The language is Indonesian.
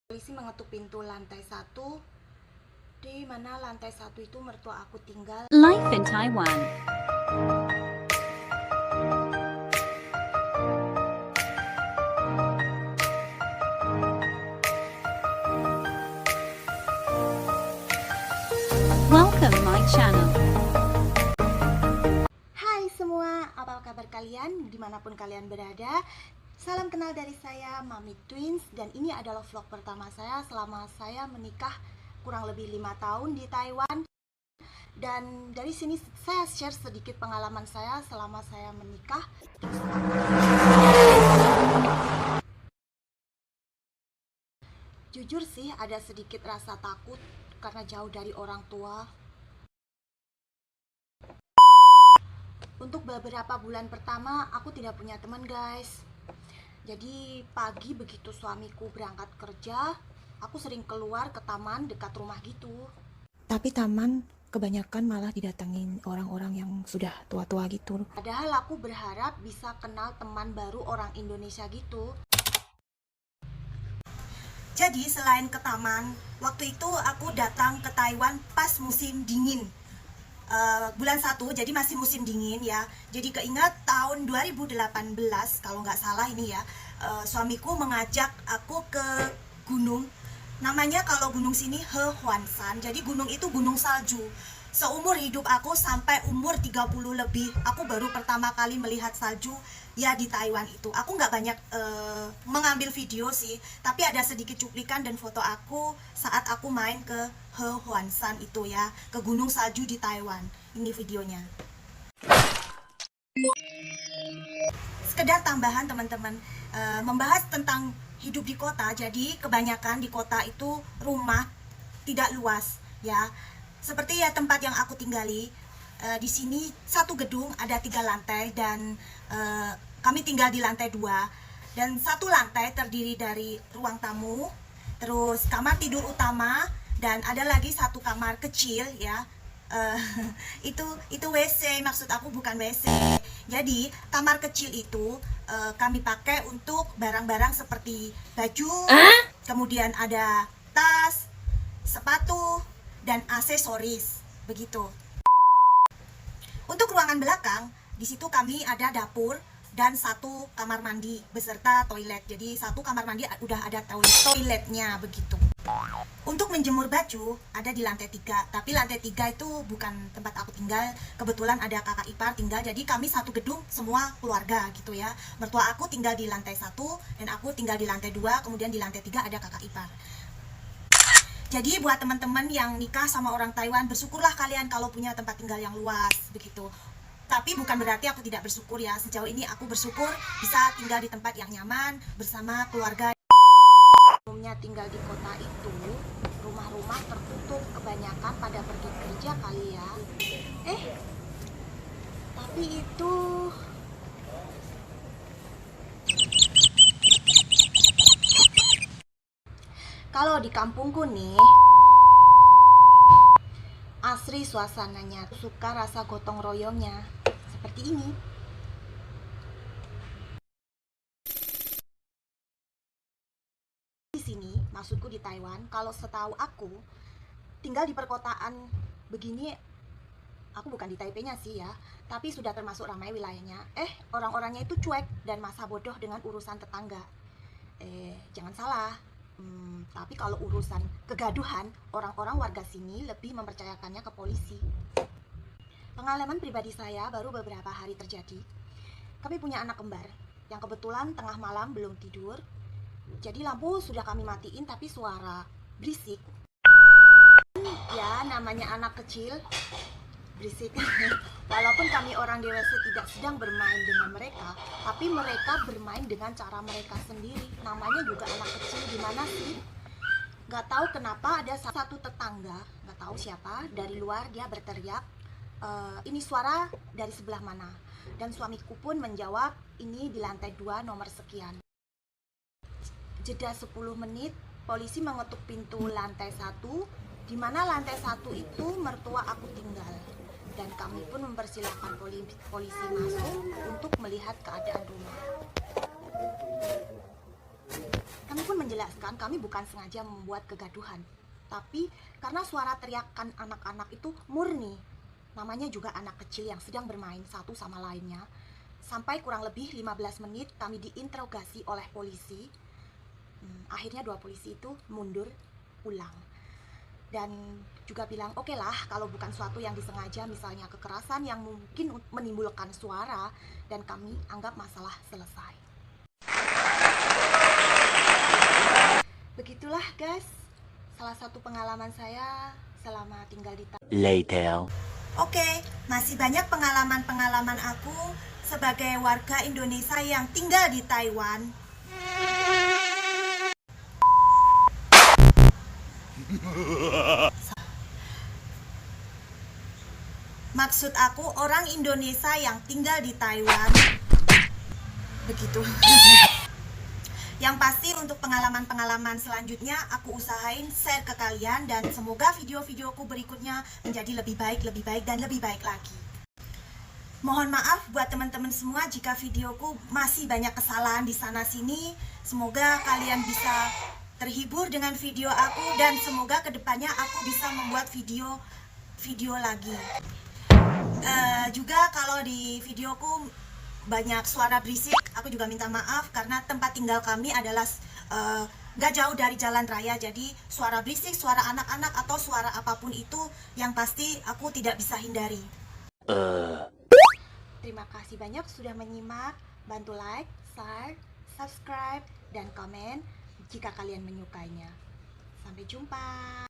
Polisi mengetuk pintu lantai 1. Di mana lantai 1 itu mertua aku tinggal. Life in Taiwan. Welcome my channel. Hai semua, apa kabar kalian dimanapun kalian berada? Salam kenal dari saya, Mami Twins. Dan ini adalah vlog pertama saya selama saya menikah kurang lebih 5 tahun di Taiwan. Dan dari sini saya share sedikit pengalaman saya selama saya menikah. Jujur sih ada sedikit rasa takut karena jauh dari orang tua. Untuk beberapa bulan pertama aku tidak punya teman, guys. Jadi pagi begitu suamiku berangkat kerja, aku sering keluar ke taman dekat rumah gitu. Tapi taman kebanyakan malah didatengin orang-orang yang sudah tua-tua gitu. Padahal aku berharap bisa kenal teman baru orang Indonesia gitu. Jadi selain ke taman, waktu itu aku datang ke Taiwan pas musim dingin. Bulan 1, jadi masih musim dingin ya. Jadi keingat tahun 2018 kalau nggak salah ini ya, suamiku mengajak aku ke gunung. Namanya kalau gunung sini He Huan Shan. Jadi gunung itu gunung salju. Seumur hidup aku sampai umur 30 lebih, aku baru pertama kali melihat salju ya di Taiwan itu. Aku nggak banyak mengambil video sih, tapi ada sedikit cuplikan dan foto aku saat aku main ke He Huan Shan itu ya, ke gunung salju di Taiwan. Ini videonya. Sekedar tambahan teman-teman, membahas tentang hidup di kota. Jadi kebanyakan di kota itu rumah tidak luas ya. Seperti ya tempat yang aku tinggali, di sini satu gedung ada 3 lantai dan kami tinggal di lantai 2. Dan satu lantai terdiri dari ruang tamu, terus kamar tidur utama, dan ada lagi satu kamar kecil ya. Itu WC, maksud aku bukan WC. Jadi kamar kecil itu kami pakai untuk barang-barang seperti baju, kemudian ada tas, sepatu, dan aksesoris begitu. Untuk ruangan belakang, di situ kami ada dapur dan satu kamar mandi beserta toilet. Jadi satu kamar mandi udah ada toiletnya begitu. Untuk menjemur baju ada di lantai 3, tapi lantai 3 itu bukan tempat aku tinggal. Kebetulan ada kakak ipar tinggal, jadi kami satu gedung semua keluarga gitu ya. Mertua aku tinggal di lantai 1 dan aku tinggal di lantai 2, kemudian di lantai 3 ada kakak ipar. Jadi buat teman-teman yang nikah sama orang Taiwan, bersyukurlah kalian kalau punya tempat tinggal yang luas begitu. Tapi bukan berarti aku tidak bersyukur ya. Sejauh ini aku bersyukur bisa tinggal di tempat yang nyaman bersama keluarga. Umumnya tinggal di kota itu rumah-rumah tertutup, kebanyakan pada pergi kerja kali ya. Tapi itu kalau di kampungku nih, asri suasananya, suka rasa gotong royongnya seperti ini. Di sini, maksudku di Taiwan, kalau setahu aku tinggal di perkotaan begini, aku bukan di Taipei-nya sih ya, tapi sudah termasuk ramai wilayahnya. Orang-orangnya itu cuek dan masa bodoh dengan urusan tetangga. Jangan salah. Tapi kalau urusan kegaduhan, orang-orang warga sini lebih mempercayakannya ke polisi. Pengalaman pribadi saya baru beberapa hari terjadi. Kami punya anak kembar yang kebetulan tengah malam belum tidur. Jadi lampu sudah kami matiin, tapi suara berisik. Ya, namanya anak kecil, berisik. Walaupun kami orang dewasa tidak sedang bermain dengan mereka, tapi mereka bermain dengan cara mereka sendiri. Namanya juga anak kecil, gimana sih? Gak tahu kenapa ada satu tetangga, gak tahu siapa, dari luar dia berteriak, ini suara dari sebelah mana? Dan suamiku pun menjawab, ini di lantai 2 nomor sekian. Jeda 10 menit, polisi mengetuk pintu lantai 1, di mana lantai 1 itu mertua aku tinggal. Dan kami pun mempersilahkan polisi masuk untuk melihat keadaan rumah. Kami pun menjelaskan kami bukan sengaja membuat kegaduhan, tapi karena suara teriakan anak-anak itu murni. Namanya juga anak kecil yang sedang bermain satu sama lainnya. Sampai kurang lebih 15 menit kami diinterogasi oleh polisi. Akhirnya 2 polisi itu mundur pulang. Dan juga bilang, oke lah kalau bukan suatu yang disengaja, misalnya kekerasan yang mungkin menimbulkan suara, dan kami anggap masalah selesai. Begitulah guys, salah satu pengalaman saya selama tinggal di Later. Oke, masih banyak pengalaman-pengalaman aku sebagai warga Indonesia yang tinggal di Taiwan. Maksud aku orang Indonesia yang tinggal di Taiwan. Begitu. Yang pasti untuk pengalaman-pengalaman selanjutnya aku usahain share ke kalian, dan semoga video-videoku berikutnya menjadi lebih baik dan lebih baik lagi. Mohon maaf buat teman-teman semua jika videoku masih banyak kesalahan di sana sini. Semoga kalian bisa terhibur dengan video aku, dan semoga kedepannya aku bisa membuat video lagi. Juga kalau di videoku banyak suara berisik, aku juga minta maaf karena tempat tinggal kami adalah gak jauh dari jalan raya. Jadi suara berisik, suara anak-anak atau suara apapun itu yang pasti aku tidak bisa hindari. Terima kasih banyak sudah menyimak. Bantu like, share, subscribe, dan komen jika kalian menyukainya. Sampai jumpa.